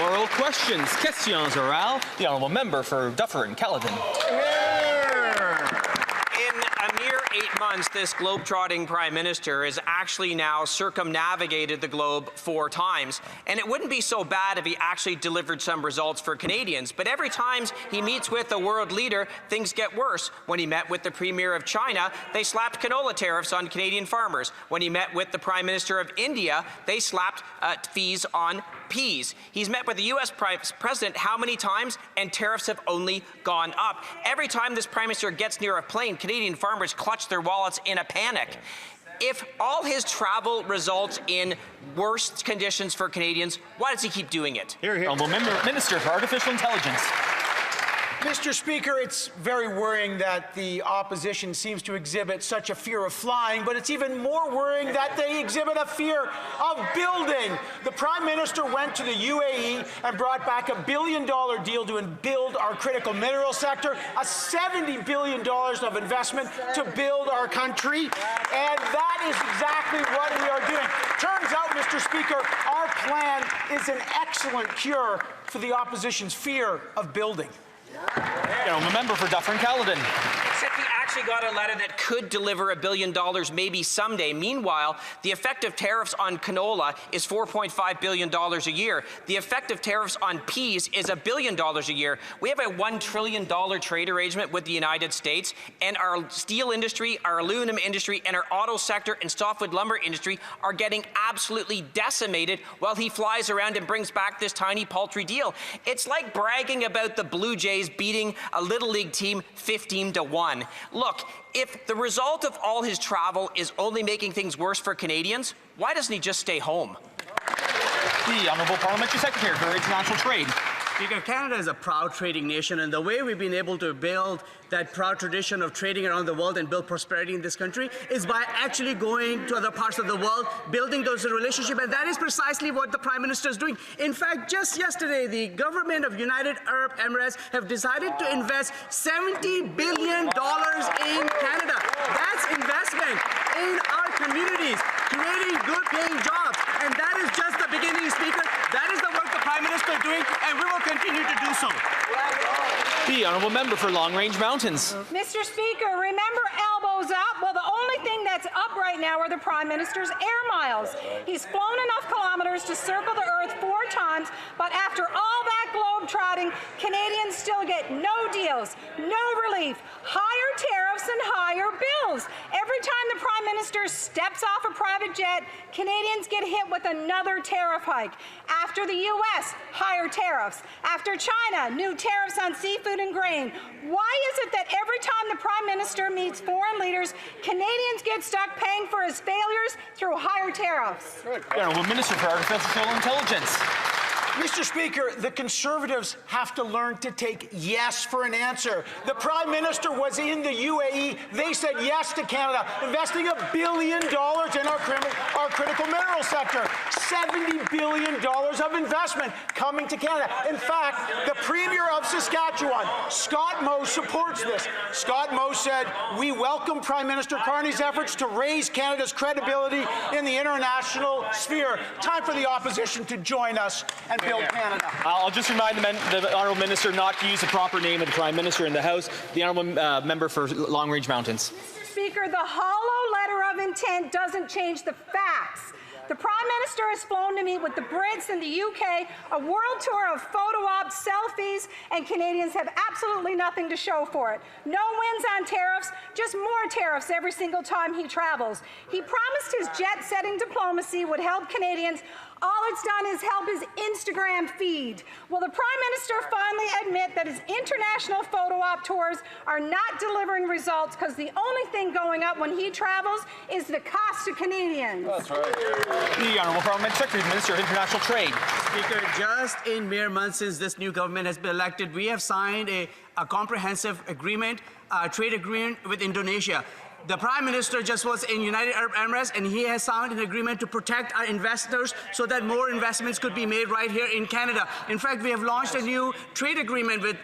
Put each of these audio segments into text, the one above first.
Oral questions. Questions orales. The honourable member for Dufferin-Caledon. In a mere 8 months, this globe-trotting Prime Minister has actually now circumnavigated the globe 4 times. And it wouldn't be so bad if he actually delivered some results for Canadians. But every time he meets with a world leader, things get worse. When he met with the Premier of China, they slapped canola tariffs on Canadian farmers. When he met with the Prime Minister of India, they slapped fees on peas. He's met with the U.S. President how many times? And tariffs have only gone up. Every time this Prime Minister gets near a plane, Canadian farmers clutch their wallets in a panic. If all his travel results in worse conditions for Canadians, why does he keep doing it? Honourable Minister for Artificial Intelligence. Mr. Speaker, it's very worrying that the opposition seems to exhibit such a fear of flying, but it's even more worrying that they exhibit a fear of building. The Prime Minister went to the UAE and brought back $1 billion deal to build our critical mineral sector, a $70 billion of investment to build our country, and that is exactly what we are doing. Turns out, Mr. Speaker, our plan is an excellent cure for the opposition's fear of building. Honourable member for Dufferin-Caledon. Except he actually got a letter that could deliver $1 billion maybe someday. Meanwhile, the effective tariffs on canola is $4.5 billion a year. The effective tariffs on peas is $1 billion a year. We have a $1 trillion trade arrangement with the United States, and our steel industry, our aluminum industry, and our auto sector and softwood lumber industry are getting absolutely decimated while he flies around and brings back this tiny paltry deal. It's like bragging about the Blue Jays beating a Little League team 15-1. Look, if the result of all his travel is only making things worse for Canadians, why doesn't he just stay home? The Honourable Parliamentary Secretary for International Trade. Speaker, Canada is a proud trading nation, and the way we've been able to build that proud tradition of trading around the world and build prosperity in this country is by actually going to other parts of the world, building those relationships, and that is precisely what the Prime Minister is doing. In fact, just yesterday, the government of United Arab Emirates have decided to invest $70 billion in Canada. That's investment in our communities, creating good-paying jobs, and that is just the beginning, Speaker. That is the work the Prime Minister is doing, and we will continue to do so. The Honourable Member for Long Range Mountains. Mr. Speaker, remember elbows up? Well, the only thing that's up right now are the Prime Minister's air miles. He's flown enough kilometers to circle the Earth 4 times, but after all that globe-trotting, Canadians still get no deals, no relief, higher tariffs and higher bills. Every time the Prime Minister steps off a private jet, Canadians get hit with another tariff hike. After the U.S., higher tariffs. After China, new tariffs on seafood and grain. Why is it that every time the Prime Minister meets foreign leaders, Canadians get stuck paying for his failures through higher tariffs? The Honourable Minister for Artificial Intelligence. Mr. Speaker, the Conservatives have to learn to take yes for an answer. The Prime Minister was in the UAE. They said yes to Canada, investing $1 billion in our critical mineral sector. $70 billion of investment coming to Canada. In fact, the Premier of Saskatchewan, Scott Moe, supports this. Scott Moe said, "We welcome Prime Minister Carney's efforts to raise Canada's credibility in the international sphere." Time for the opposition to join us and build Canada. I'll just remind the Honourable Minister not to use the proper name of the Prime Minister in the House. The Honourable Member for Long Range Mountains. Mr. Speaker, the hollow letter of intent doesn't change the facts. The Prime Minister has flown to meet with the Brits in the UK, a world tour of photo ops, selfies, and Canadians have absolutely nothing to show for it. No wins on tariffs, just more tariffs every single time he travels. He promised his jet-setting diplomacy would help Canadians. All it's done is help his Instagram feed. Will the Prime Minister finally admit that his international photo op tours are not delivering results because the only thing going up when he travels is the cost to Canadians? That's right. The Honourable Parliamentary Secretary, Minister of International Trade. Speaker, just in mere months since this new government has been elected, we have signed a comprehensive agreement, trade agreement with Indonesia. The Prime Minister just was in United Arab Emirates, and he has signed an agreement to protect our investors so that more investments could be made right here in Canada. In fact, we have launched a new trade agreement with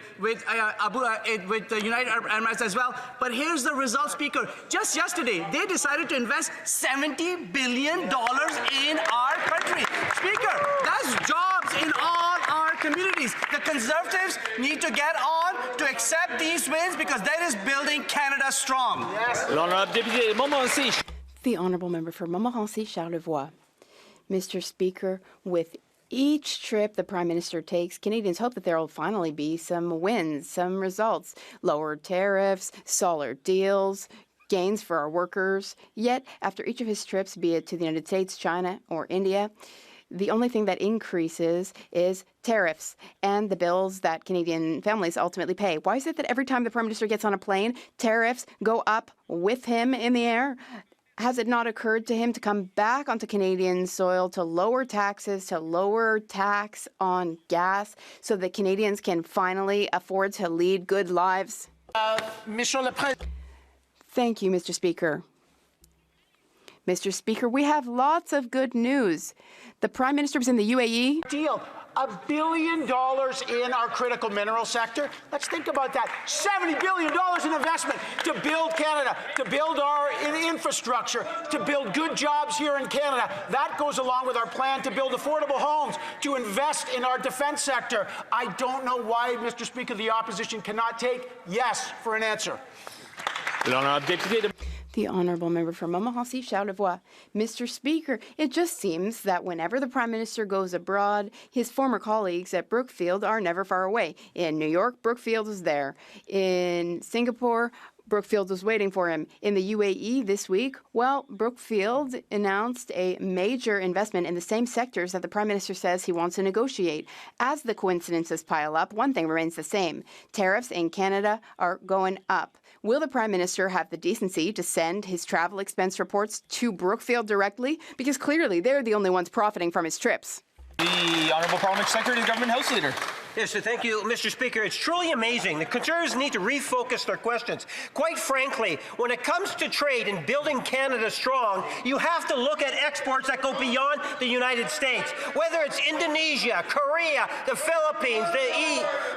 the United Arab Emirates as well. But here's the result, Speaker. Just yesterday, they decided to invest $70 billion in our country. Speaker, that's jobs in all our Conservatives need to get on to accept these wins because that is building Canada strong. L'honorable député de Montmorency. The Honourable Member for Montmorency, Charlevoix. Mr. Speaker, with each trip the Prime Minister takes, Canadians hope that there will finally be some wins, some results, lower tariffs, solid deals, gains for our workers. Yet, after each of his trips, be it to the United States, China, or India, the only thing that increases is tariffs and the bills that Canadian families ultimately pay. Why is it that every time the Prime Minister gets on a plane, tariffs go up with him in the air? Has it not occurred to him to come back onto Canadian soil to lower taxes, to lower tax on gas so that Canadians can finally afford to lead good lives? Monsieur le Président. Thank you, Mr. Speaker. Mr. Speaker, we have lots of good news. The Prime Minister was in the UAE. Deal. $1 billion in our critical mineral sector. Let's think about that. $70 billion in investment to build Canada, to build our infrastructure, to build good jobs here in Canada. That goes along with our plan to build affordable homes, to invest in our defense sector. I don't know why, Mr. Speaker, the opposition cannot take yes for an answer. L'honorable député de The Honourable Member for Montmorency, Charlevoix. Mr. Speaker, it just seems that whenever the Prime Minister goes abroad, his former colleagues at Brookfield are never far away. In New York, Brookfield was there. In Singapore, Brookfield was waiting for him. In the UAE this week, well, Brookfield announced a major investment in the same sectors that the Prime Minister says he wants to negotiate. As the coincidences pile up, one thing remains the same. Tariffs in Canada are going up. Will the Prime Minister have the decency to send his travel expense reports to Brookfield directly? Because clearly they're the only ones profiting from his trips. the Honourable Parliamentary Secretary and Government House Leader. Yes, so thank you, Mr. Speaker. It's truly amazing. The Conservatives need to refocus their questions. Quite frankly, when it comes to trade and building Canada strong, you have to look at exports that go beyond the United States. Whether it's Indonesia, Korea, the Philippines,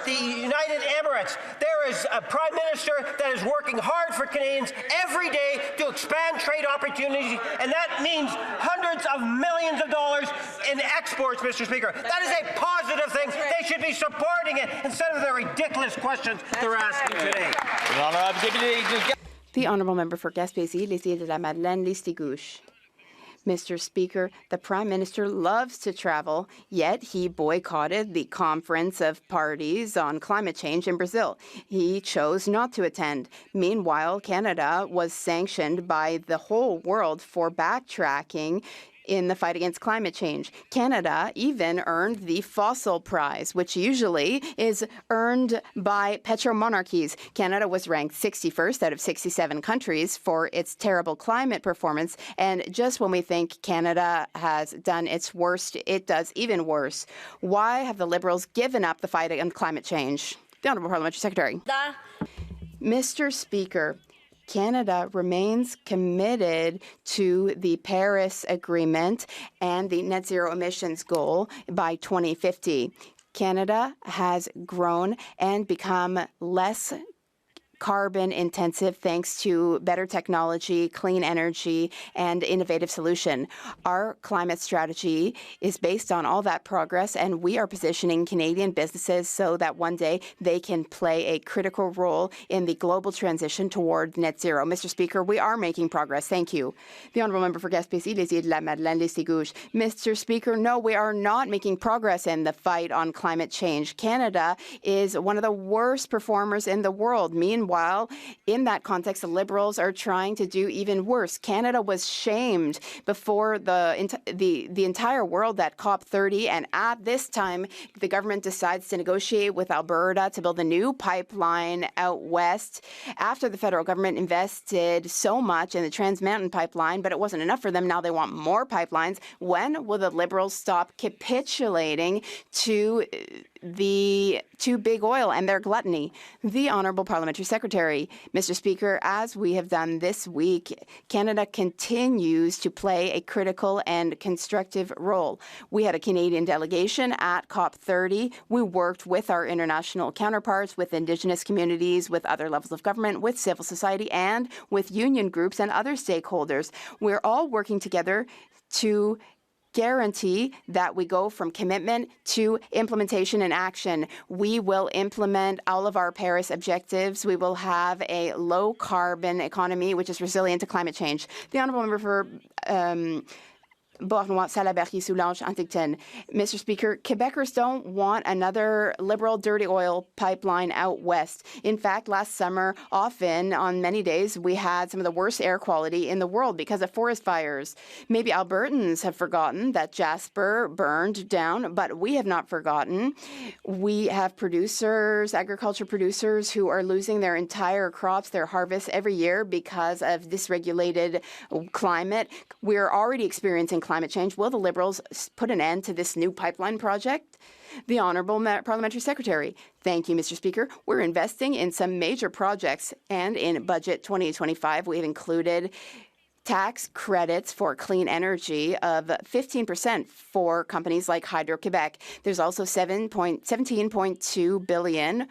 the United Emirates, there is a Prime Minister that is working hard for Canadians every day to expand trade opportunities, and that means hundreds of millions of dollars in exports, Mr. Speaker. That is a positive thing. They should be supporting it instead of the ridiculous questions they're asking today. The Honourable Member for Gaspésie, les Îles de la Madeleine, Listigouche. Mr. Speaker, the Prime Minister loves to travel, yet he boycotted the Conference of Parties on Climate Change in Brazil. He chose not to attend. Meanwhile, Canada was sanctioned by the whole world for backtracking in the fight against climate change. Canada even earned the Fossil Prize, which usually is earned by petromonarchies. Canada was ranked 61st out of 67 countries for its terrible climate performance. And just when we think Canada has done its worst, it does even worse. Why have the Liberals given up the fight against climate change? The Honourable Parliamentary Secretary. Mr. Speaker, Canada remains committed to the Paris Agreement and the net zero emissions goal by 2050. Canada has grown and become less carbon intensive thanks to better technology, clean energy, and innovative solution. Our climate strategy is based on all that progress, and we are positioning Canadian businesses so that one day they can play a critical role in the global transition toward net zero. Mr. Speaker, we are making progress. Thank you. The Honourable Member for Gaspésie, les Îles de la Madeleine, Listigouche. Mr. Speaker, no, we are not making progress in the fight on climate change. Canada is one of the worst performers in the world. Meanwhile, in that context, the Liberals are trying to do even worse. Canada was shamed before the entire world at COP30, and at this time, the government decides to negotiate with Alberta to build a new pipeline out west. After the federal government invested so much in the Trans Mountain pipeline, but it wasn't enough for them. Now they want more pipelines. When will the Liberals stop capitulating to big oil and their gluttony? The Honourable Parliamentary Secretary. Mr. Speaker, as we have done this week, Canada continues to play a critical and constructive role. We had a Canadian delegation at COP30. We worked with our international counterparts, with Indigenous communities, with other levels of government, with civil society, and with union groups and other stakeholders. We're all working together to guarantee that we go from commitment to implementation and action. We will implement all of our Paris objectives. We will have a low-carbon economy which is resilient to climate change. The honourable member for Beauharnois, Salaberry, Soulanges, Huntington. Mr. Speaker, Quebecers don't want another Liberal dirty oil pipeline out west. In fact, last summer, often on many days, we had some of the worst air quality in the world because of forest fires. Maybe Albertans have forgotten that Jasper burned down, but we have not forgotten. We have producers, agriculture producers, who are losing their entire crops, their harvests every year because of dysregulated climate. We're already experiencing climate change. Will the Liberals put an end to this new pipeline project? The Honourable Parliamentary Secretary. Thank you, Mr. Speaker. We're investing in some major projects, and in Budget 2025, we have included tax credits for clean energy of 15% for companies like Hydro-Quebec. There's also 17.2 billion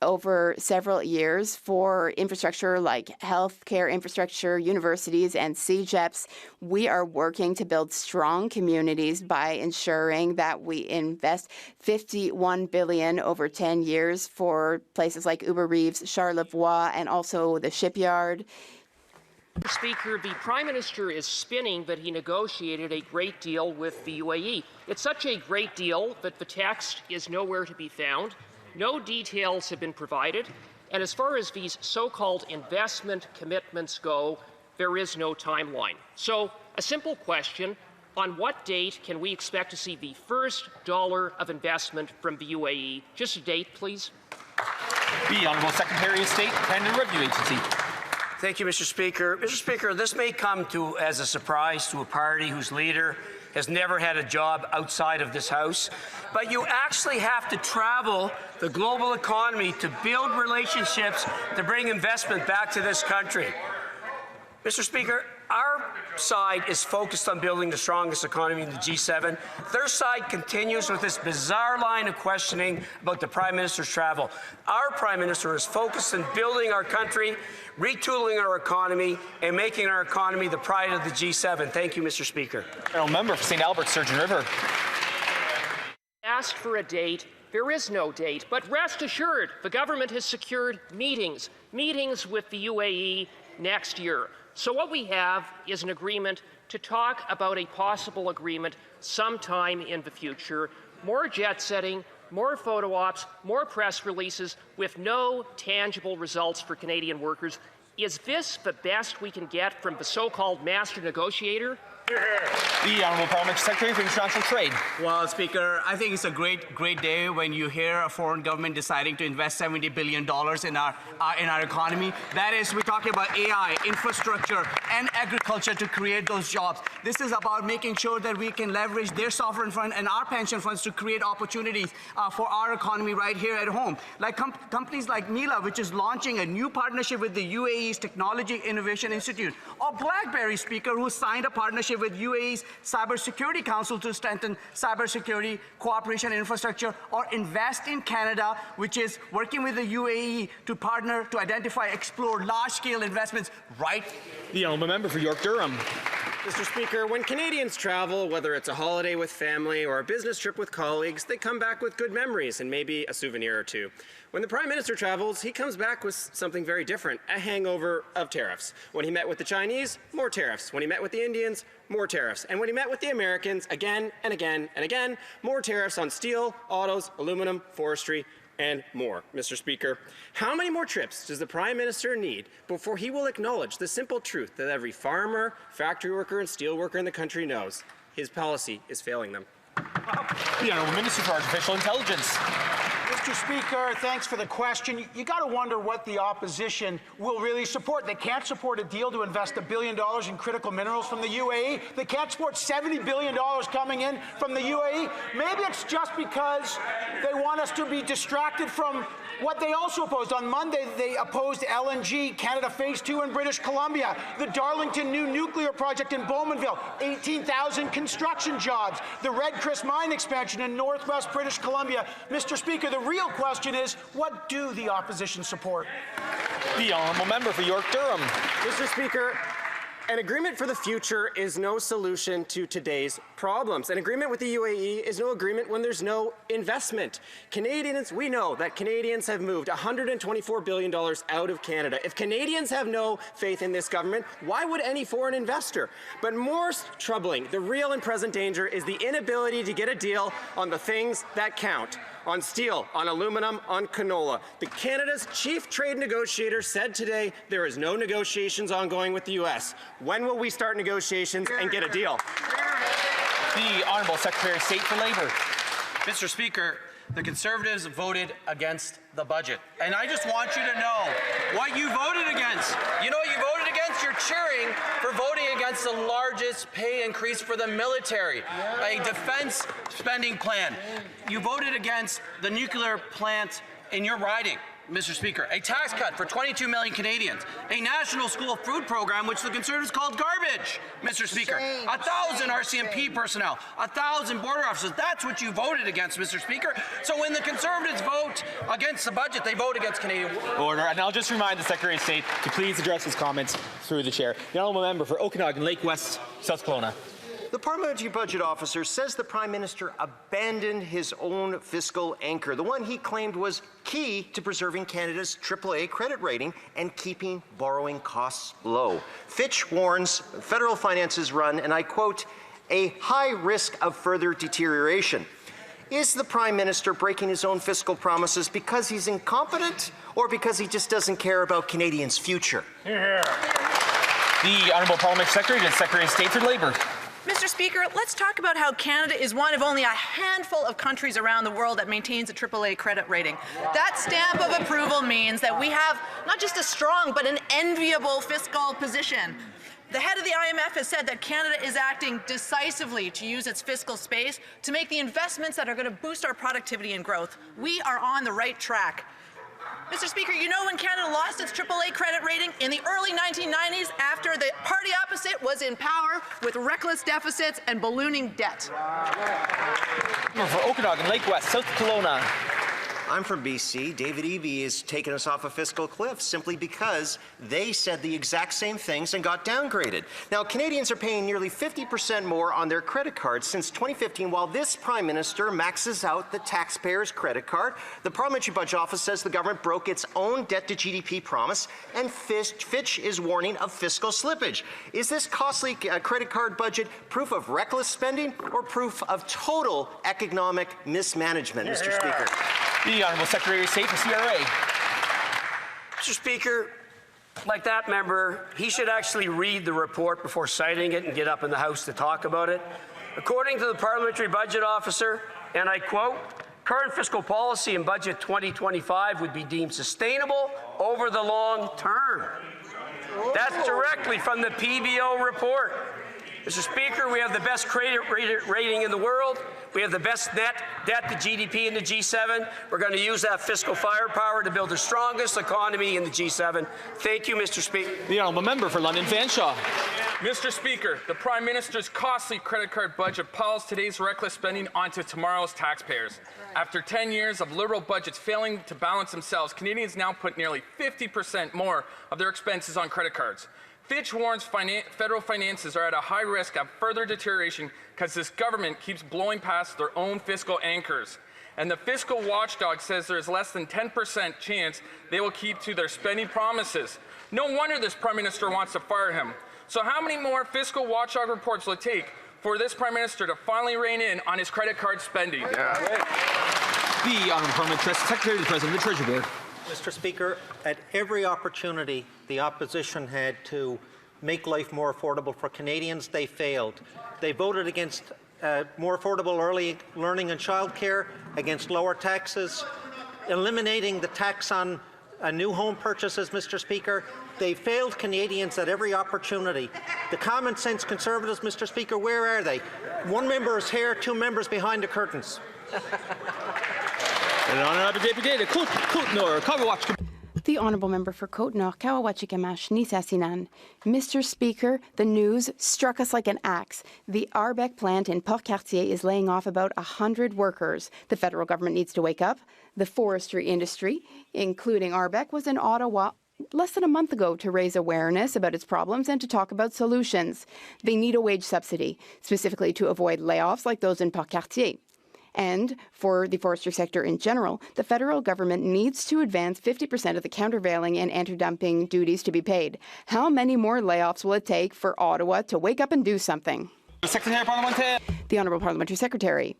over several years for infrastructure like healthcare infrastructure, universities, and CEGEPs. We are working to build strong communities by ensuring that we invest 51 billion over 10 years for places like Uber-Reeves, Charlevoix, and also the shipyard. Mr. Speaker, the Prime Minister is spinning that he negotiated a great deal with the UAE. It's such a great deal that the text is nowhere to be found. No details have been provided, and as far as these so-called investment commitments go, there is no timeline. So, a simple question, on what date can we expect to see the first dollar of investment from the UAE? Just a date, please. The Honourable Secretary of State, Canada Revenue Agency. Thank you, Mr. Speaker. Mr. Speaker, this may come as a surprise to a party whose leader has never had a job outside of this House, but you actually have to travel the global economy to build relationships to bring investment back to this country. Mr. Speaker, our side is focused on building the strongest economy in the G7. Their side continues with this bizarre line of questioning about the Prime Minister's travel. Our Prime Minister is focused on building our country, retooling our economy, and making our economy the pride of the G7. Thank you, Mr. Speaker. Member for St. Albert, Sturgeon River. Asked for a date. There is no date, but rest assured, the government has secured meetings with the UAE next year. So what we have is an agreement to talk about a possible agreement sometime in the future. More jet setting, more photo ops, more press releases with no tangible results for Canadian workers. Is this the best we can get from the so-called master negotiator? The Honourable Parliamentary Secretary for International Trade. Well, Speaker, I think it's a great day when you hear a foreign government deciding to invest $70 billion in our economy. That is, we're talking about AI, infrastructure, and agriculture to create those jobs. This is about making sure that we can leverage their sovereign fund and our pension funds to create opportunities for our economy right here at home. Like companies like Mila, which is launching a new partnership with the UAE's Technology Innovation Institute, or BlackBerry, Speaker, who signed a partnership with UAE's Cybersecurity Council to strengthen cybersecurity cooperation infrastructure, or Invest in Canada, which is working with the UAE to partner to identify, explore large-scale investments right. The Honourable Member for York Durham. Mr. Speaker, when Canadians travel, whether it's a holiday with family or a business trip with colleagues, they come back with good memories and maybe a souvenir or two. When the Prime Minister travels, he comes back with something very different, a hangover of tariffs. When he met with the Chinese, more tariffs. When he met with the Indians, more tariffs. And when he met with the Americans, again and again and again, more tariffs on steel, autos, aluminum, forestry, and more. Mr. Speaker, how many more trips does the Prime Minister need before he will acknowledge the simple truth that every farmer, factory worker, and steel worker in the country knows? His policy is failing them. The Honourable Minister for Artificial Intelligence. Mr. Speaker, thanks for the question. You got to wonder what the opposition will really support. They can't support a deal to invest $1 billion in critical minerals from the UAE. They can't support $70 billion coming in from the UAE. Maybe it's just because they want us to be distracted from what they also opposed. On Monday, they opposed LNG Canada Phase 2 in British Columbia, the Darlington new nuclear project in Bowmanville, 18,000 construction jobs, the Red Chris mine expansion in northwest British Columbia. Mr. Speaker, the real question is, what do the opposition support? The Honourable Member for York Durham. Mr. Speaker, An agreement for the future is no solution to today's problems. An agreement with the UAE is no agreement when there's no investment. Canadians, we know that Canadians have moved $124 billion out of Canada. If Canadians have no faith in this government, why would any foreign investor? But more troubling, the real and present danger is the inability to get a deal on the things that count. On steel, on aluminum, on canola. Canada's chief trade negotiator said today there is no negotiations ongoing with the U.S. When will we start negotiations and get a deal? The Honourable Secretary of State for Labour. Mr. Speaker, the Conservatives voted against the budget. And I just want you to know what you voted against. You know what you voted against? You're cheering for voting against the largest pay increase for the military, a defense spending plan. You voted against the nuclear plant in your riding, Mr. Speaker, a tax cut for 22 million Canadians, a national school food program, which the Conservatives called garbage, Mr. Speaker, 1,000 RCMP personnel, 1,000 border officers. That's what you voted against, Mr. Speaker. So when the Conservatives vote against the budget, they vote against Canadian. Order. And I'll just remind the Secretary of State to please address his comments through the chair. The Honourable Member for Okanagan, Lake West, South Kelowna. The Parliamentary Budget Officer says the Prime Minister abandoned his own fiscal anchor, the one he claimed was key to preserving Canada's AAA credit rating and keeping borrowing costs low. Fitch warns federal finances run, and I quote, a high risk of further deterioration. Is the Prime Minister breaking his own fiscal promises because he's incompetent or because he just doesn't care about Canadians' future? The Honourable Parliamentary Secretary and Secretary of State for Labour. Mr. Speaker, let's talk about how Canada is one of only a handful of countries around the world that maintains a AAA credit rating. That stamp of approval means that we have not just a strong, but an enviable fiscal position. The head of the IMF has said that Canada is acting decisively to use its fiscal space to make the investments that are going to boost our productivity and growth. We are on the right track. Mr. Speaker, you know when Canada lost its AAA credit rating? In the early 1990s, after the party opposite was in power with reckless deficits and ballooning debt. For Okanagan, Lake West, South Kelowna. I'm from BC. David Eby has taken us off a fiscal cliff simply because they said the exact same things and got downgraded. Now, Canadians are paying nearly 50% more on their credit cards since 2015, while this Prime Minister maxes out the taxpayer's credit card. The Parliamentary Budget Office says the government broke its own debt-to-GDP promise, and Fitch is warning of fiscal slippage. Is this costly credit card budget proof of reckless spending or proof of total economic mismanagement, Mr. Speaker? The Honourable Secretary of State for CRA. Mr. Speaker, like that member, he should actually read the report before citing it and get up in the House to talk about it. According to the Parliamentary Budget Officer, and I quote, current fiscal policy in Budget 2025 would be deemed sustainable over the long term. That's directly from the PBO report. Mr. Speaker, we have the best credit rating in the world. We have the best net debt to GDP in the G7. We're going to use that fiscal firepower to build the strongest economy in the G7. Thank you, Mr. Speaker. The Honourable Member for London Fanshawe. Mr. Speaker, the Prime Minister's costly credit card budget piles today's reckless spending onto tomorrow's taxpayers. After 10 years of Liberal budgets failing to balance themselves, Canadians now put nearly 50% more of their expenses on credit cards. Fitch warns federal finances are at a high risk of further deterioration because this government keeps blowing past their own fiscal anchors. And the fiscal watchdog says there is less than 10% chance they will keep to their spending promises. No wonder this Prime Minister wants to fire him. So how many more fiscal watchdog reports will it take for this Prime Minister to finally rein in on his credit card spending? The Honourable Parliamentary Secretary to the President of the Treasury Board. Mr. Speaker, at every opportunity the opposition had to make life more affordable for Canadians, they failed. They voted against more affordable early learning and childcare, against lower taxes, eliminating the tax on new home purchases, Mr. Speaker. They failed Canadians at every opportunity. The common sense Conservatives, Mr. Speaker, where are they? One member is here, two members behind the curtains. The Honourable Member for Côte-Nord, Kawawachikamach, Nisasinan. Mr. Speaker, the news struck us like an axe. The Arbec plant in Port-Cartier is laying off about 100 workers. The federal government needs to wake up. The forestry industry, including Arbec, was in Ottawa less than a month ago to raise awareness about its problems and to talk about solutions. They need a wage subsidy, specifically to avoid layoffs like those in Port-Cartier. And for the forestry sector in general, the federal government needs to advance 50% of the countervailing and anti-dumping duties to be paid. How many more layoffs will it take for Ottawa to wake up and do something? The Honourable Parliamentary Secretary.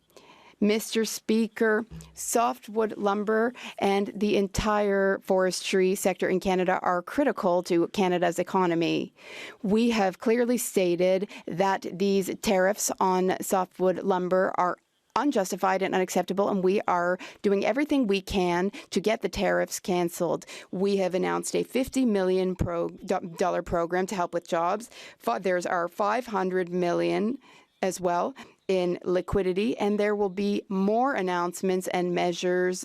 Mr. Speaker, softwood lumber and the entire forestry sector in Canada are critical to Canada's economy. We have clearly stated that these tariffs on softwood lumber are unjustified and unacceptable, and we are doing everything we can to get the tariffs cancelled. We have announced a $50 million program to help with jobs. There's our $500 million as well in liquidity, and there will be more announcements and measures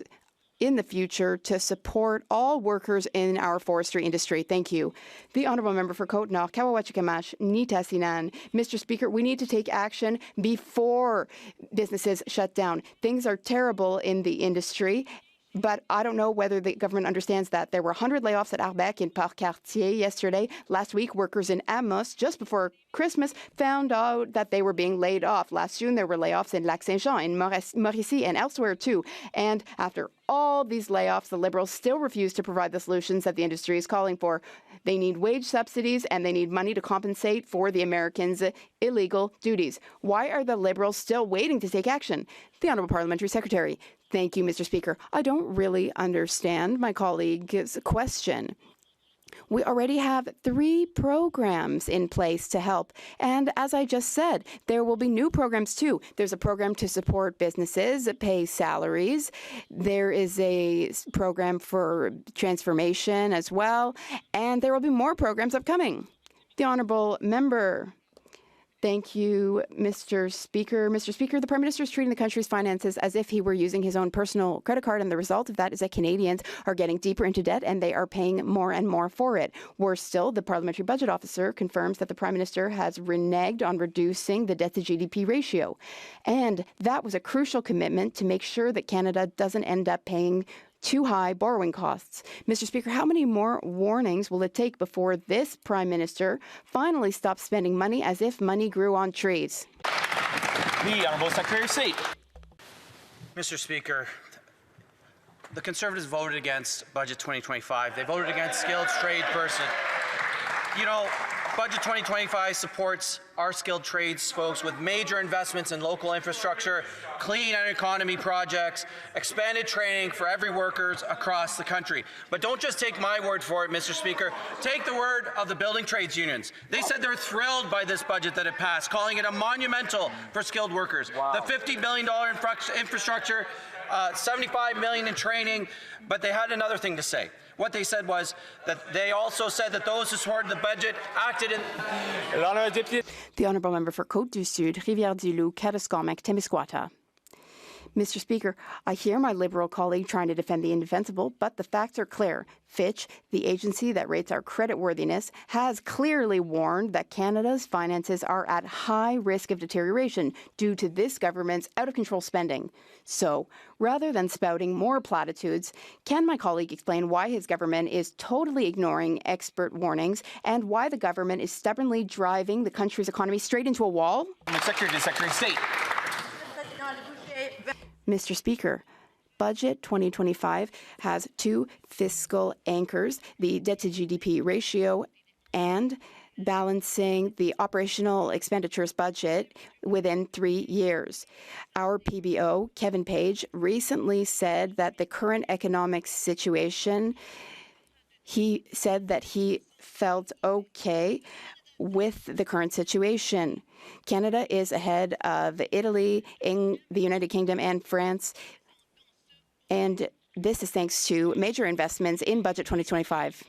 in the future to support all workers in our forestry industry. Thank you. The Honourable Member for Côte-Nord, Kawawachikamach, Nitassinan. Mr. Speaker, we need to take action before businesses shut down. Things are terrible in the industry, but I don't know whether the government understands that. There were 100 layoffs at Arbec in Port-Cartier yesterday. Last week, workers in Amos, just before Christmas, found out that they were being laid off. Last June, there were layoffs in Lac-Saint-Jean, in Mauricie, and elsewhere too. And after all these layoffs, the Liberals still refuse to provide the solutions that the industry is calling for. They need wage subsidies and they need money to compensate for the Americans' illegal duties. Why are the Liberals still waiting to take action? The Honourable Parliamentary Secretary. Thank you, Mr. Speaker. I don't really understand my colleague's question. We already have 3 programs in place to help. And as I just said, there will be new programs too. There's a program to support businesses, pay salaries. There is a program for transformation as well. And there will be more programs upcoming. The Honourable Member. Thank you, Mr. Speaker. Mr. Speaker, the Prime Minister is treating the country's finances as if he were using his own personal credit card, and the result of that is that Canadians are getting deeper into debt and they are paying more and more for it. Worse still, the Parliamentary Budget Officer confirms that the Prime Minister has reneged on reducing the debt-to-GDP ratio. And that was a crucial commitment to make sure that Canada doesn't end up paying too high borrowing costs. Mr. Speaker, how many more warnings will it take before this Prime Minister finally stops spending money as if money grew on trees? The Honourable Secretary of State. Mr. Speaker, the Conservatives voted against Budget 2025. They voted against skilled trade person. You know, Budget 2025 supports our skilled trades folks with major investments in local infrastructure, clean economy projects, expanded training for every workers across the country. But don't just take my word for it, Mr. Speaker. Take the word of the building trades unions. They said they're thrilled by this budget that it passed, calling it a monumental for skilled workers. Wow. The $50 billion infrastructure, $75 million in training, but they had another thing to say. What they said was that they also said that those who supported the budget acted in... The Honourable Member for Côte-du-Sud, Rivière-du-Loup, Kataskammack-Témiscouata. Mr. Speaker, I hear my Liberal colleague trying to defend the indefensible, but the facts are clear. Fitch, the agency that rates our creditworthiness, has clearly warned that Canada's finances are at high risk of deterioration due to this government's out-of-control spending. So, rather than spouting more platitudes, can my colleague explain why his government is totally ignoring expert warnings and why the government is stubbornly driving the country's economy straight into a wall? Secretary of State. Mr. Speaker, Budget 2025 has 2 fiscal anchors, the debt-to-GDP ratio and balancing the operational expenditures budget within 3 years. Our PBO, Kevin Page, recently said that the current economic situation, he said that he felt okay with the current situation. Canada is ahead of Italy, in the United Kingdom, and France. And this is thanks to major investments in Budget 2025.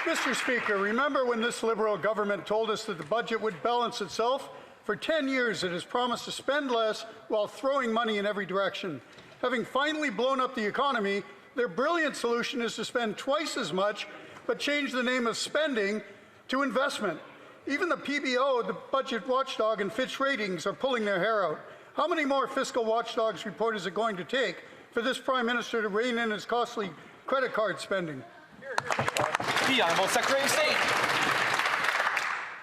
Mr. Speaker, remember when this Liberal government told us that the budget would balance itself? For 10 years, it has promised to spend less while throwing money in every direction. Having finally blown up the economy, their brilliant solution is to spend twice as much, but change the name of spending to investment. Even the PBO, the budget watchdog, and Fitch Ratings are pulling their hair out. How many more fiscal watchdogs report is it going to take for this Prime Minister to rein in his costly credit card spending? The Honourable Secretary of State.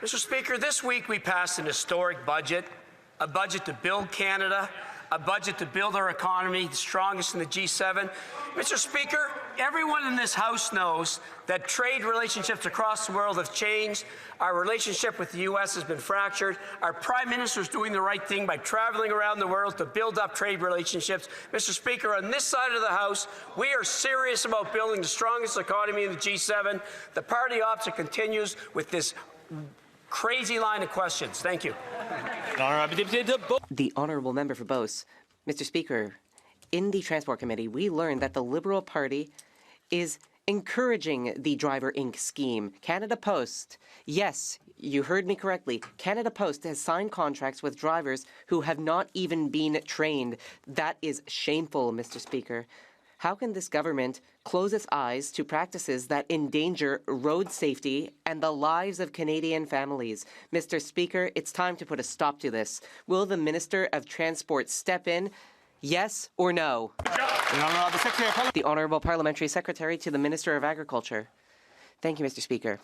Mr. Speaker, this week we passed an historic budget, a budget to build Canada, a budget to build our economy, the strongest in the G7. Mr. Speaker, everyone in this House knows that trade relationships across the world have changed. Our relationship with the U.S. has been fractured. Our Prime Minister is doing the right thing by traveling around the world to build up trade relationships. Mr. Speaker, on this side of the House, we are serious about building the strongest economy in the G7. The party opposite continues with this crazy line of questions. Thank you. The Honourable Member for Beauce. Mr. Speaker, in the Transport Committee, we learned that the Liberal Party is encouraging the Driver Inc. scheme. Canada Post, yes, you heard me correctly. Canada Post has signed contracts with drivers who have not even been trained. That is shameful, Mr. Speaker. How can this government close its eyes to practices that endanger road safety and the lives of Canadian families? Mr. Speaker, it's time to put a stop to this. Will the Minister of Transport step in? Yes or no? The Honourable Parliamentary Secretary to the Minister of Agriculture. Thank you, Mr. Speaker.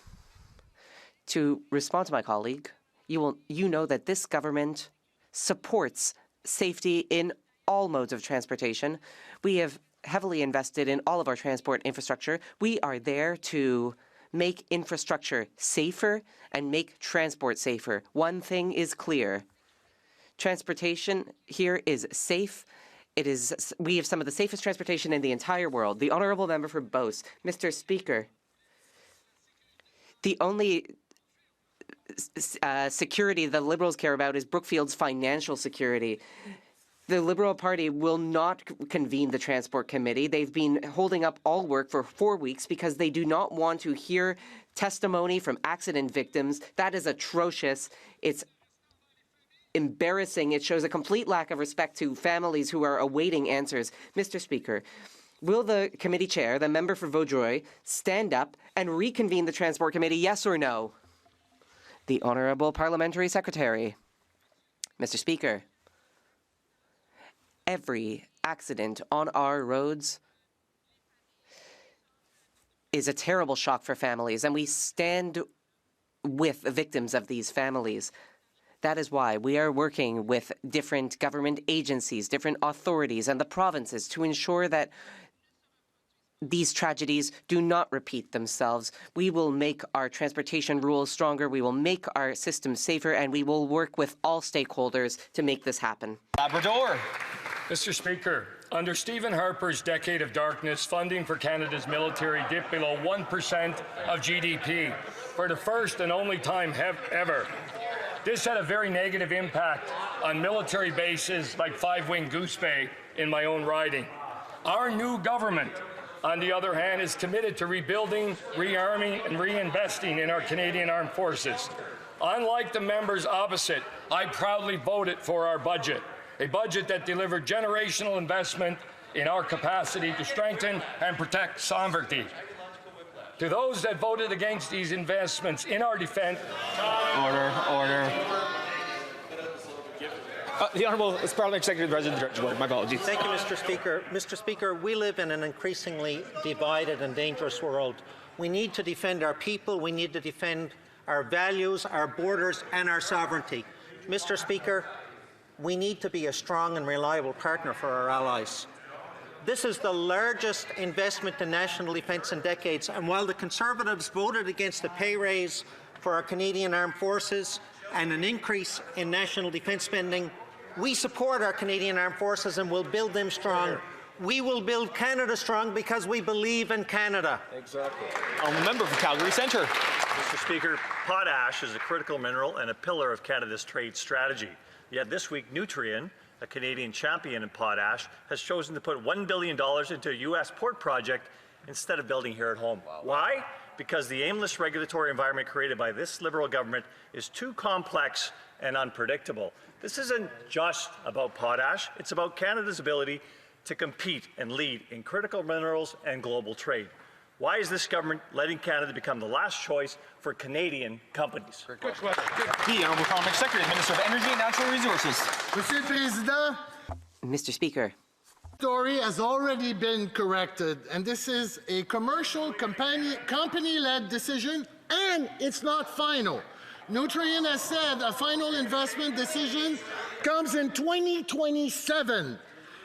To respond to my colleague, you know that this government supports safety in all modes of transportation. We have heavily invested in all of our transport infrastructure. We are there to make infrastructure safer and make transport safer. One thing is clear. Transportation here is safe. We have some of the safest transportation in the entire world. The Honourable Member for Beauce. Mr. Speaker, the only security the Liberals care about is Brookfield's financial security. The Liberal Party will not convene the Transport Committee. They've been holding up all work for 4 weeks because they do not want to hear testimony from accident victims. That is atrocious. It's embarrassing. It shows a complete lack of respect to families who are awaiting answers. Mr. Speaker, will the committee chair, the member for Vaudreuil, stand up and reconvene the Transport Committee, yes or no? The Honourable Parliamentary Secretary. Mr. Speaker, every accident on our roads is a terrible shock for families, and we stand with the victims of these families. That is why we are working with different government agencies, different authorities, and the provinces to ensure that these tragedies do not repeat themselves. We will make our transportation rules stronger, we will make our system safer, and we will work with all stakeholders to make this happen. Labrador. Mr. Speaker, under Stephen Harper's decade of darkness, funding for Canada's military dipped below 1% of GDP for the first and only time ever. This had a very negative impact on military bases like Five Wing Goose Bay in my own riding. Our new government, on the other hand, is committed to rebuilding, rearming, and reinvesting in our Canadian Armed Forces. Unlike the members opposite, I proudly voted for our budget, a budget that delivered generational investment in our capacity to strengthen and protect sovereignty. To those that voted against these investments in our defense... Order. The Honourable Parliamentary Secretary, President, my apologies. Thank you, Mr. Speaker. Mr. Speaker, we live in an increasingly divided and dangerous world. We need to defend our people, we need to defend our values, our borders, and our sovereignty. Mr. Speaker, we need to be a strong and reliable partner for our allies. This is the largest investment in national defence in decades, and while the Conservatives voted against a pay raise for our Canadian Armed Forces and an increase in national defence spending, we support our Canadian Armed Forces and will build them strong. We will build Canada strong because we believe in Canada. Exactly. Member for Calgary Centre. Mr. Speaker, potash is a critical mineral and a pillar of Canada's trade strategy. Yet this week, Nutrien, a Canadian champion in potash, has chosen to put $1 billion into a U.S. port project instead of building here at home. Wow. Why? Because the aimless regulatory environment created by this Liberal government is too complex and unpredictable. This isn't just about potash, it's about Canada's ability to compete and lead in critical minerals and global trade. Why is this government letting Canada become the last choice for Canadian companies? The Honourable Parliamentary Secretary, Minister of Energy and Natural Resources. Mr. Speaker, Story has already been corrected, and this is a commercial company-led decision, and it's not final. Nutrien has said a final investment decision comes in 2027,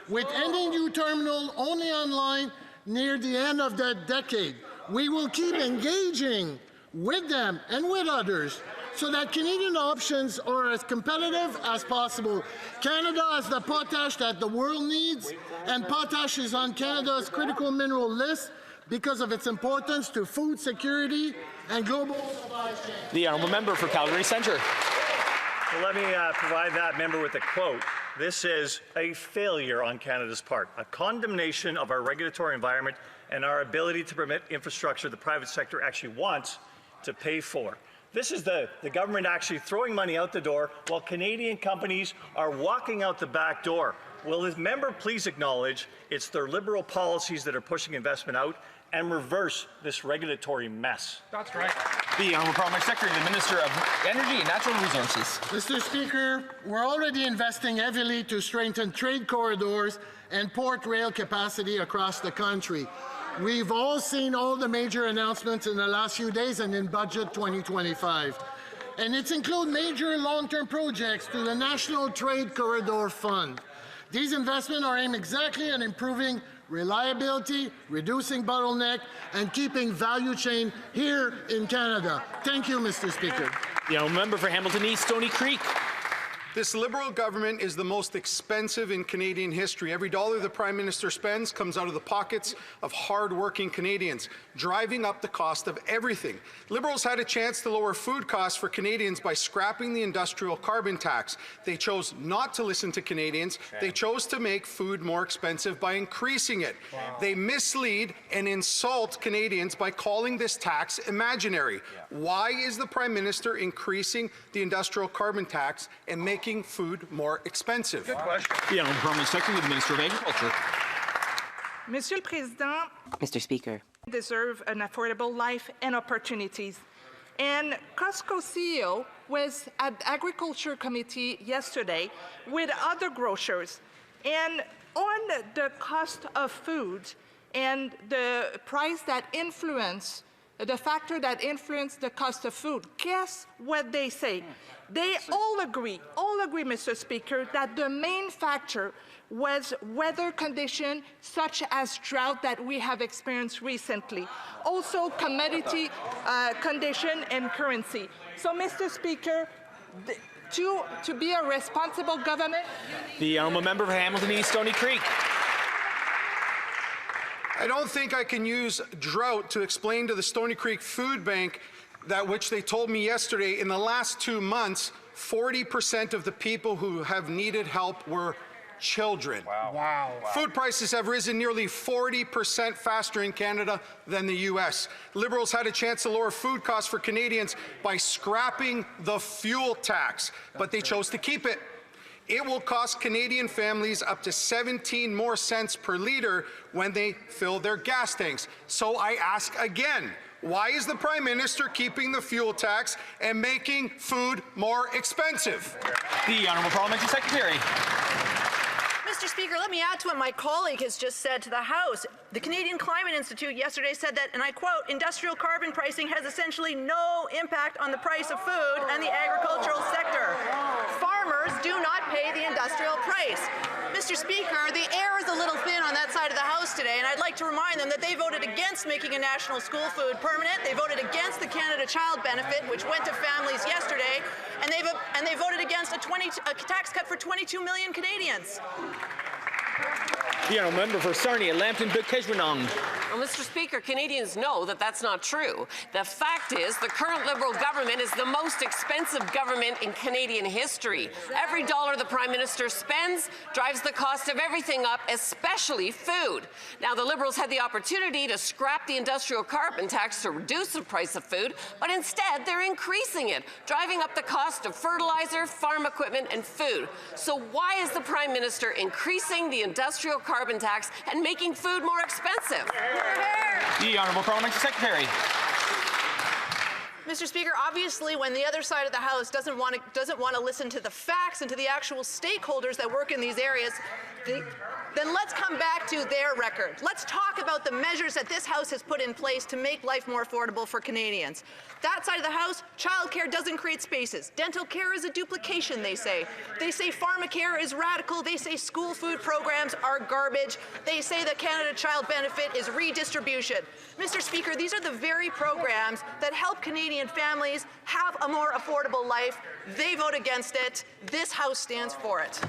with any new terminal only online near the end of the decade. We will keep engaging with them and with others so that Canadian options are as competitive as possible. Canada has the potash that the world needs, and potash is on Canada's critical mineral list because of its importance to food security and global supply chain. The honourable member for Calgary Centre. Well, let me provide that member with a quote. This is a failure on Canada's part, a condemnation of our regulatory environment and our ability to permit infrastructure the private sector actually wants to pay for. This is the government actually throwing money out the door while Canadian companies are walking out the back door. Will this member please acknowledge it's their Liberal policies that are pushing investment out and reverse this regulatory mess? That's right. The Honourable Parliamentary Secretary, the Minister of Energy and Natural Resources. Mr. Speaker, we're already investing heavily to strengthen trade corridors and port rail capacity across the country. We've all seen all the major announcements in the last few days and in Budget 2025. And it includes major long-term projects to the National Trade Corridor Fund. These investments are aimed exactly at improving reliability, reducing bottleneck, and keeping value chain here in Canada. Thank you, Mr. Speaker. The honourable member for Hamilton East, Stoney Creek. This Liberal government is the most expensive in Canadian history. Every dollar the Prime Minister spends comes out of the pockets of hard-working Canadians, driving up the cost of everything. Liberals had a chance to lower food costs for Canadians by scrapping the industrial carbon tax. They chose not to listen to Canadians. They chose to make food more expensive by increasing it. Wow. They mislead and insult Canadians by calling this tax imaginary. Why is the Prime Minister increasing the industrial carbon tax and making food more expensive? Good question. The Honourable Parliamentary Secretary, the Minister of Agriculture. Monsieur le Président, Mr. Speaker, deserve an affordable life and opportunities. And Costco CEO was at the Agriculture Committee yesterday with other grocers. And on the cost of food and the price that influence, the factor that influence the cost of food, guess what they say? They all agree, Mr. Speaker, that the main factor was weather conditions such as drought that we have experienced recently. Also commodity condition and currency. So, Mr. Speaker, to be a responsible government... The honourable member for Hamilton East, Stoney Creek. I don't think I can use drought to explain to the Stoney Creek Food Bank that which they told me yesterday, in the last 2 months, 40% of the people who have needed help were children. Wow. Food prices have risen nearly 40% faster in Canada than the U.S. Liberals had a chance to lower food costs for Canadians by scrapping the fuel tax, but they chose to keep it. It will cost Canadian families up to 17 more cents per litre when they fill their gas tanks. So I ask again, why is the Prime Minister keeping the fuel tax and making food more expensive? The Honourable Parliamentary Secretary. Mr. Speaker, let me add to what my colleague has just said to the House. The Canadian Climate Institute yesterday said that, and I quote, industrial carbon pricing has essentially no impact on the price of food and the agricultural sector. Farmers do not pay the industrial price. Mr. Speaker, the air is a little thin on that side of the House today, and I'd like to remind them that they voted against making a national school food permanent. They voted against the Canada Child Benefit, which went to families yesterday, and they voted against a tax cut for 22 million Canadians. The honourable member for Sarnia, Lambton, Bukeshwanong. Well, Mr. Speaker, Canadians know that that's not true. The fact is the current Liberal government is the most expensive government in Canadian history. Every dollar the Prime Minister spends drives the cost of everything up, especially food. Now, the Liberals had the opportunity to scrap the industrial carbon tax to reduce the price of food, but instead they're increasing it, driving up the cost of fertilizer, farm equipment, and food. So why is the Prime Minister increasing the industrial carbon tax and making food more expensive? The Honourable Parliamentary Secretary. Mr. Speaker, obviously, when the other side of the House doesn't want to listen to the facts and to the actual stakeholders that work in these areas, then let's come back to their record. Let's talk about the measures that this House has put in place to make life more affordable for Canadians. That side of the House, childcare doesn't create spaces. Dental care is a duplication, they say. They say pharmacare is radical. They say school food programs are garbage. They say the Canada Child Benefit is redistribution. Mr. Speaker, these are the very programs that help Canadian families have a more affordable life. They vote against it. This House stands for it.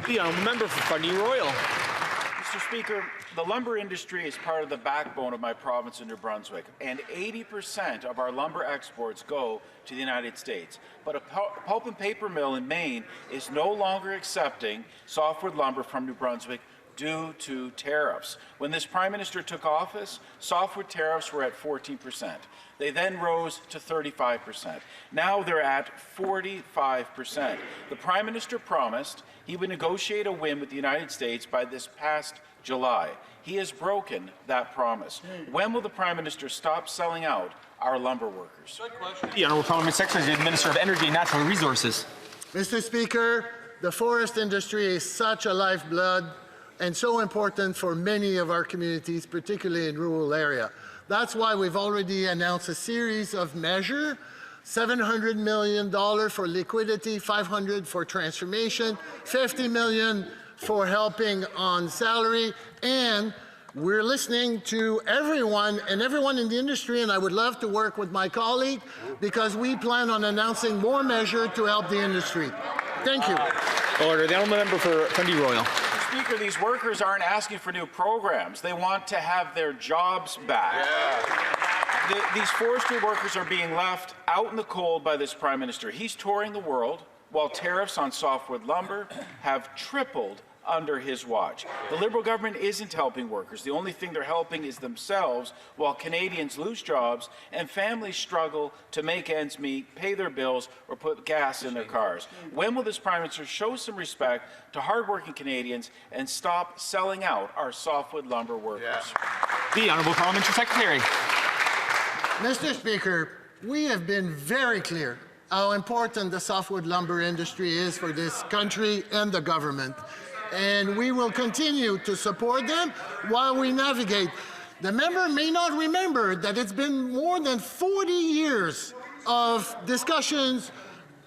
The honourable member for Fundy Royal. Mr. Speaker, the lumber industry is part of the backbone of my province of New Brunswick, and 80% of our lumber exports go to the United States. But a pulp and paper mill in Maine is no longer accepting softwood lumber from New Brunswick due to tariffs. When this Prime Minister took office, softwood tariffs were at 14%. They then rose to 35%. Now they're at 45%. The Prime Minister promised he would negotiate a win with the United States by this past July. He has broken that promise. When will the Prime Minister stop selling out our lumber workers? The Honourable Parliament Secretary and Minister of Energy and Natural Resources. Mr. Speaker, the forest industry is such a lifeblood and so important for many of our communities, particularly in rural area. That's why we've already announced a series of measures, $700 million for liquidity, $500 million for transformation, $50 million for helping on salary, and we're listening to everyone and everyone in the industry, and I would love to work with my colleague because we plan on announcing more measures to help the industry. Thank you. Order. The honourable member for Fundy Royal. Speaker, these workers aren't asking for new programs. They want to have their jobs back. These forestry workers are being left out in the cold by this Prime Minister. He's touring the world while tariffs on softwood lumber have tripled under his watch. The Liberal government isn't helping workers. The only thing they're helping is themselves while Canadians lose jobs and families struggle to make ends meet, pay their bills, or put gas in their cars. When will this Prime Minister show some respect to hardworking Canadians and stop selling out our softwood lumber workers? The Honourable Parliamentary Secretary. Mr. Speaker, we have been very clear how important the softwood lumber industry is for this country and the government. And we will continue to support them while we navigate. The member may not remember that it's been more than 40 years of discussions,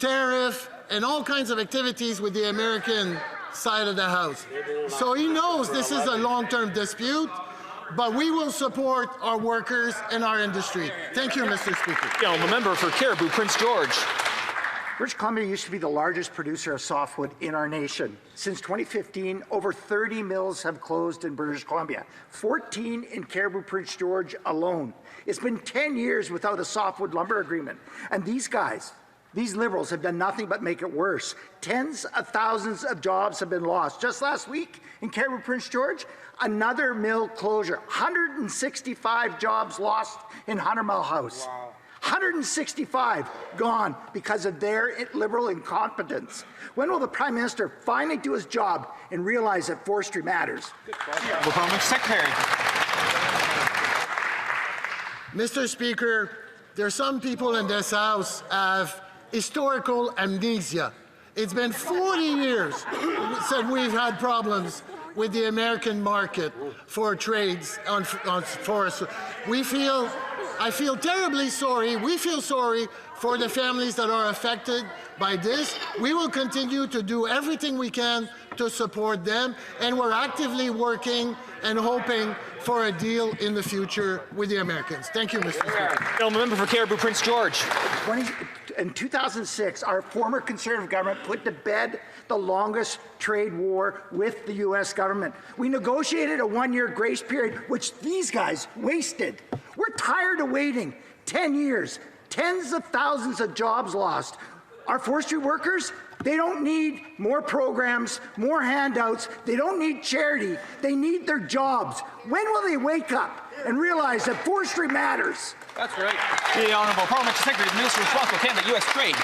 tariff, and all kinds of activities with the American side of the House. So he knows this is a long-term dispute, but we will support our workers and our industry. Thank you, Mr. Speaker. The member for Cariboo, Prince George. British Columbia used to be the largest producer of softwood in our nation. Since 2015, over 30 mills have closed in British Columbia, 14 in Cariboo, Prince George alone. It's been 10 years without a softwood lumber agreement. And these guys, these Liberals, have done nothing but make it worse. Tens of thousands of jobs have been lost. Just last week in Cariboo, Prince George, another mill closure. 165 jobs lost in Hunter Mill House. Wow. 165 gone because of their Liberal incompetence. When will the Prime Minister finally do his job and realize that forestry matters? Secretary. Mr. Speaker, there are some people in this House have historical amnesia. It's been 40 years since we've had problems with the American market for trades on forests. I feel terribly sorry. We feel sorry for the families that are affected by this. We will continue to do everything we can to support them, and we're actively working and hoping for a deal in the future with the Americans. Thank you, Mr. Speaker. Member for Cariboo, Prince George. In 2006, our former Conservative government put to bed the longest trade war with the U.S. government. We negotiated a one-year grace period, which these guys wasted. We're tired of waiting 10 years, tens of thousands of jobs lost. Our forestry workers, they don't need more programs, more handouts. They don't need charity. They need their jobs. When will they wake up and realize that forestry matters? That's right. The Honourable Parliamentary Secretary, Minister responsible for Canada, U.S. Trade.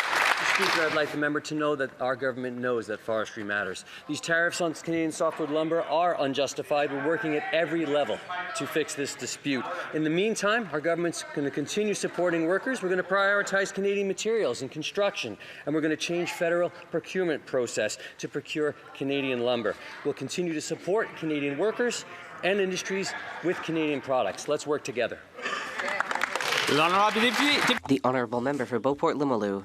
Speaker, I'd like the member to know that our government knows that forestry matters. These tariffs on Canadian softwood lumber are unjustified. We're working at every level to fix this dispute. In the meantime, our government's going to continue supporting workers. We're going to prioritize Canadian materials in construction, and we're going to change federal procurement process to procure Canadian lumber. We'll continue to support Canadian workers and industries with Canadian products. Let's work together. The Honourable Member for Beauport-Limoilou.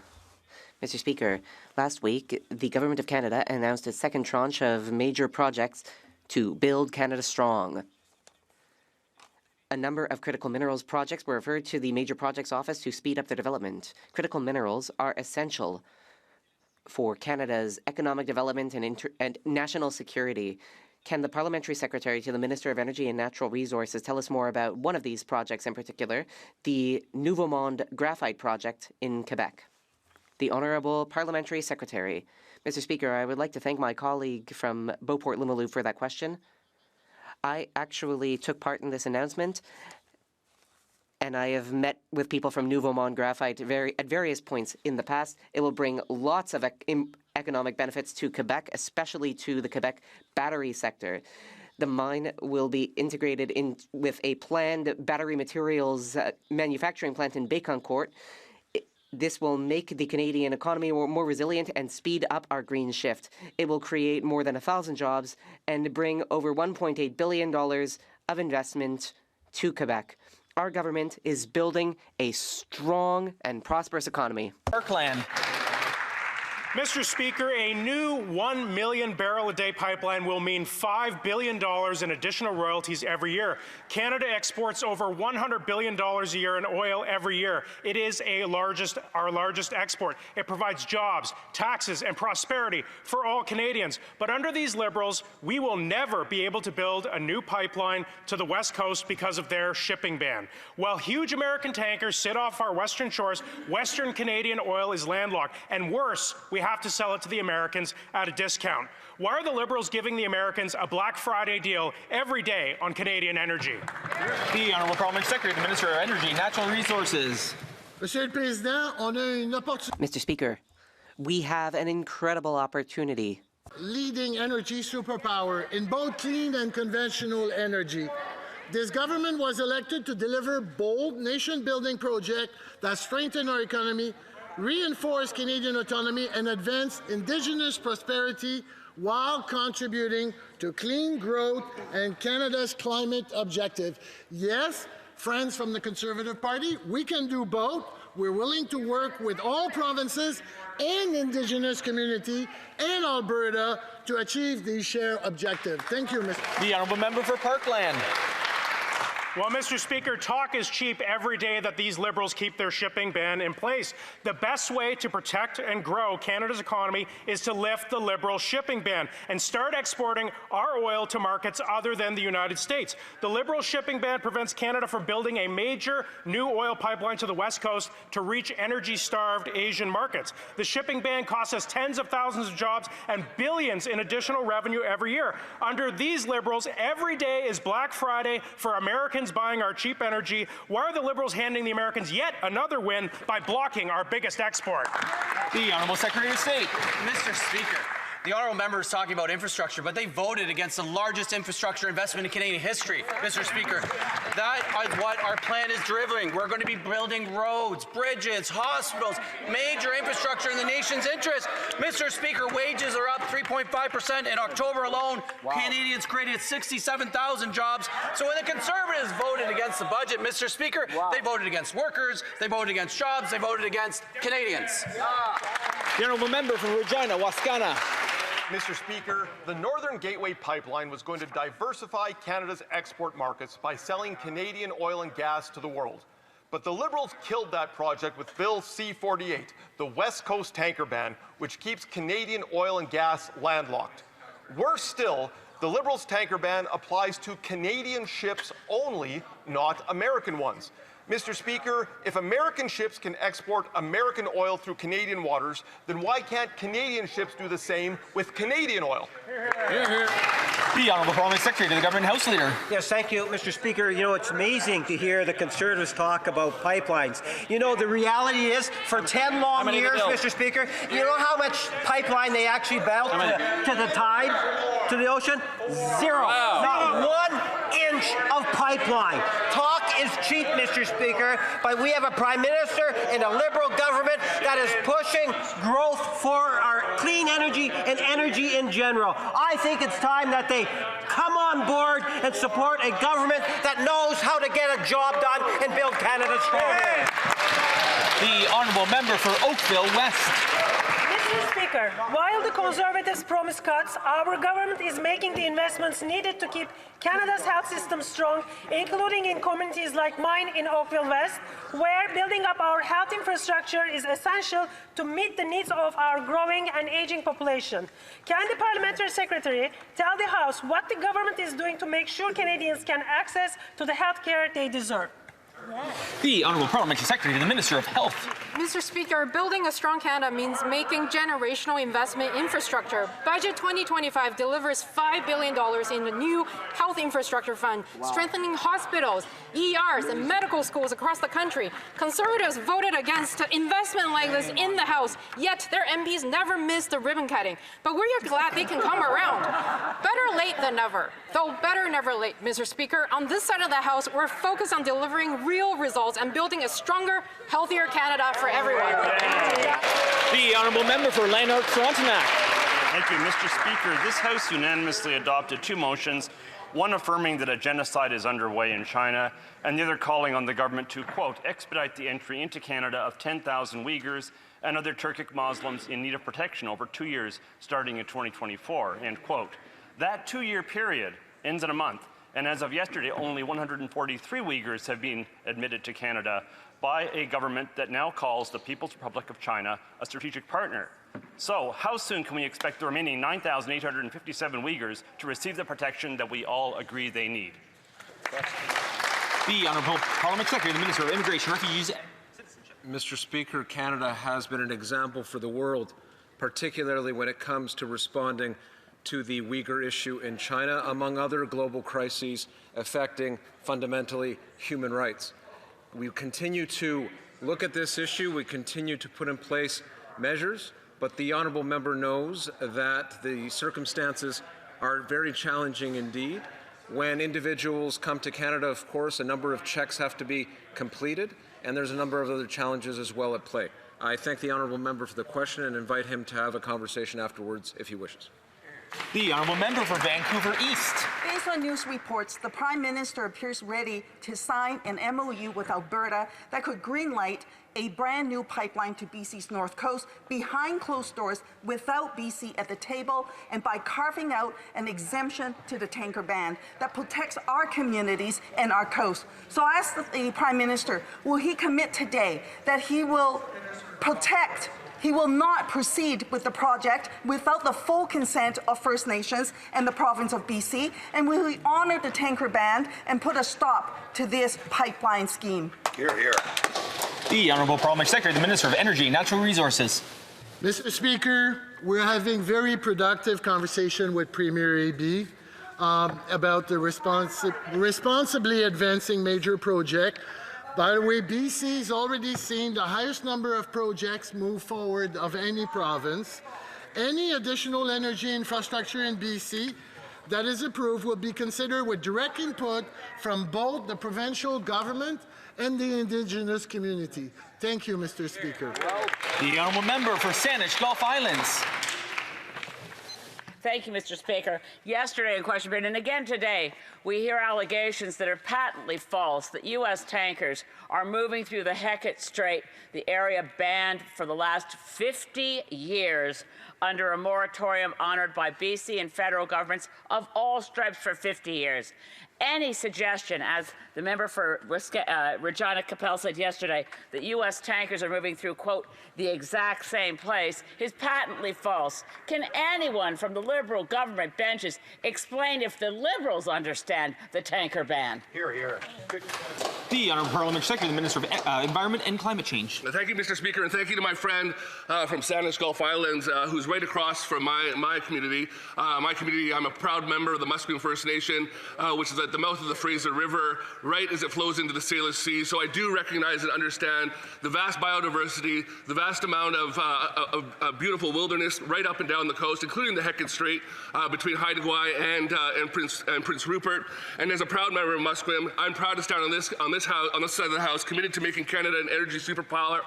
Mr. Speaker, last week, the Government of Canada announced its second tranche of major projects to build Canada strong. A number of critical minerals projects were referred to the Major Projects Office to speed up their development. Critical minerals are essential for Canada's economic development and national security. Can the Parliamentary Secretary to the Minister of Energy and Natural Resources tell us more about one of these projects in particular, the Nouveau Monde Graphite Project in Quebec? The Honourable Parliamentary Secretary. Mr. Speaker, I would like to thank my colleague from Beauport-Limoilou for that question. I actually took part in this announcement, and I have met with people from Nouveau Monde Graphite at various points in the past. It will bring lots of economic benefits to Quebec, especially to the Quebec battery sector. The mine will be integrated in with a planned battery materials manufacturing plant in Bécancourt. This will make the Canadian economy more resilient and speed up our green shift. It will create more than 1,000 jobs and bring over $1.8 billion of investment to Quebec. Our government is building a strong and prosperous economy. Parkland. Mr. Speaker, a new 1 million barrel a day pipeline will mean $5 billion in additional royalties every year. Canada exports over $100 billion a year in oil every year. It is our largest export. It provides jobs, taxes, and prosperity for all Canadians. But under these Liberals, we will never be able to build a new pipeline to the West Coast because of their shipping ban. While huge American tankers sit off our western shores, Western Canadian oil is landlocked. And worse, we have to sell it to the Americans at a discount. Why are the Liberals giving the Americans a Black Friday deal every day on Canadian energy? The Honourable Parliamentary Secretary, the Minister of Energy and Natural Resources. Mr. Speaker, we have an incredible opportunity. Leading energy superpower in both clean and conventional energy. This government was elected to deliver bold nation-building projects that strengthen our economy, reinforce Canadian autonomy, and advance Indigenous prosperity while contributing to clean growth and Canada's climate objective. Yes, friends from the Conservative Party, we can do both. We're willing to work with all provinces and Indigenous community and Alberta to achieve these shared objectives. Thank you, Mr. The Honourable Member for Parkland. Well, Mr. Speaker, talk is cheap every day that these Liberals keep their shipping ban in place. The best way to protect and grow Canada's economy is to lift the Liberal shipping ban and start exporting our oil to markets other than the United States. The Liberal shipping ban prevents Canada from building a major new oil pipeline to the West Coast to reach energy-starved Asian markets. The shipping ban costs us tens of thousands of jobs and billions in additional revenue every year. Under these Liberals, every day is Black Friday for Americans buying our cheap energy. Why are the Liberals handing the Americans yet another win by blocking our biggest export? The Honourable Secretary of State. Mr. Speaker, the honourable member is talking about infrastructure, but they voted against the largest infrastructure investment in Canadian history. Mr. Speaker, that is what our plan is delivering. We're going to be building roads, bridges, hospitals, major infrastructure in the nation's interest. Mr. Speaker, wages are up 3.5% in October alone. Wow. Canadians created 67,000 jobs. So when the Conservatives voted against the budget, Mr. Speaker, they voted against workers, they voted against jobs, they voted against Canadians. The Honourable Member from Regina, Wascana. Mr. Speaker, the Northern Gateway Pipeline was going to diversify Canada's export markets by selling Canadian oil and gas to the world. But the Liberals killed that project with Bill C-48, the West Coast tanker ban, which keeps Canadian oil and gas landlocked. Worse still, the Liberals' tanker ban applies to Canadian ships only, not American ones. Mr. Speaker, if American ships can export American oil through Canadian waters, then why can't Canadian ships do the same with Canadian oil? The Honourable Parliament Secretary to the Government House Leader. Yes, thank you, Mr. Speaker. You know, it's amazing to hear the Conservatives talk about pipelines. You know, the reality is, for 10 long years, Mr. Speaker, you know how much pipeline they actually built to the tide, to the ocean? Zero. Wow. Not 1 inch of pipeline. Talk is cheap, Mr. Speaker, but we have a Prime Minister and a Liberal government that is pushing growth for our clean energy and energy in general. I think it's time that they come on board and support a government that knows how to get a job done and build Canada stronger. The Honourable Member for Oakville West. Mr. Speaker, while the Conservatives promise cuts, our government is making the investments needed to keep Canada's health system strong, including in communities like mine in Oakville West, where building up our health infrastructure is essential to meet the needs of our growing and aging population. Can the Parliamentary Secretary tell the House what the government is doing to make sure Canadians can access to the health care they deserve? The Honourable Parliamentary Secretary to the Minister of Health. Mr. Speaker, building a strong Canada means making generational investment infrastructure. Budget 2025 delivers $5 billion in the new health infrastructure fund, strengthening hospitals, ERs, and medical schools across the country. Conservatives voted against investment like this in the House, yet their MPs never missed the ribbon cutting. But we're glad they can come around. Better late than never. Though better never late, Mr. Speaker. On this side of the House, we're focused on delivering real results and building a stronger, healthier Canada for everyone. The Honourable Member for Lanark Frontenac. Thank you, Mr. Speaker. This House unanimously adopted 2 motions, one affirming that a genocide is underway in China, and the other calling on the government to, quote, expedite the entry into Canada of 10,000 Uyghurs and other Turkic Muslims in need of protection over 2 years, starting in 2024, end quote. That 2-year period ends in a month, and as of yesterday, only 143 Uyghurs have been admitted to Canada by a government that now calls the People's Republic of China a strategic partner. So, how soon can we expect the remaining 9,857 Uyghurs to receive the protection that we all agree they need? The Honourable Parliament Secretary, the Minister of Immigration, Refugees. Mr. Speaker, Canada has been an example for the world, particularly when it comes to responding to the Uyghur issue in China, among other global crises affecting fundamentally human rights. We continue to look at this issue. We continue to put in place measures, but the honourable member knows that the circumstances are very challenging indeed. When individuals come to Canada, of course, a number of checks have to be completed, and there's a number of other challenges as well at play. I thank the honourable member for the question and invite him to have a conversation afterwards if he wishes. The Honourable Member for Vancouver East. Based on news reports, the Prime Minister appears ready to sign an MOU with Alberta that could greenlight a brand new pipeline to BC's North Coast behind closed doors without BC at the table and by carving out an exemption to the tanker ban that protects our communities and our coast. So I ask the Prime Minister, will he commit today that he will protect He will not proceed with the project without the full consent of First Nations and the province of BC, and will he honor the tanker ban and put a stop to this pipeline scheme? Hear, hear. The Honourable Parliamentary Secretary, the Minister of Energy and Natural Resources. Mr. Speaker, we're having very productive conversation with Premier AB about the responsibly advancing major project. By the way, BC has already seen the highest number of projects move forward of any province. Any additional energy infrastructure in BC that is approved will be considered with direct input from both the provincial government and the Indigenous community. Thank you, Mr. Speaker. The Honourable Member for Saanich Gulf Islands. Thank you, Mr. Speaker. Yesterday in question period and again today, we hear allegations that are patently false that U.S. tankers are moving through the Hecate Strait, the area banned for the last 50 years under a moratorium honored by BC and federal governments of all stripes for 50 years. any suggestion, as the member for Regina Capel said yesterday, that U.S. tankers are moving through, quote, the exact same place, is patently false. Can anyone from the Liberal government benches explain if the Liberals understand the tanker ban? Here, here. The Honourable Parliamentary Secretary, the Minister of Environment and Climate Change. Thank you, Mr. Speaker, and thank you to my friend from Sandwich Gulf Islands, who's right across from my community. My community, I'm a proud member of the Musqueam First Nation, which is at the mouth of the Fraser River, right as it flows into the Salish Sea. So I do recognize and understand the vast biodiversity, the vast amount of beautiful wilderness right up and down the coast, including the Hecate Strait between Haida Gwaii and Prince Rupert. And as a proud member of Musqueam, I'm proud to stand on this side of the House, committed to making Canada an energy superpower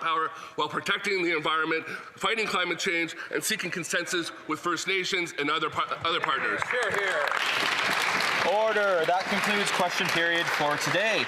while protecting the environment, fighting climate change, and seeking consensus with First Nations and other partners. Order. That concludes question period for today.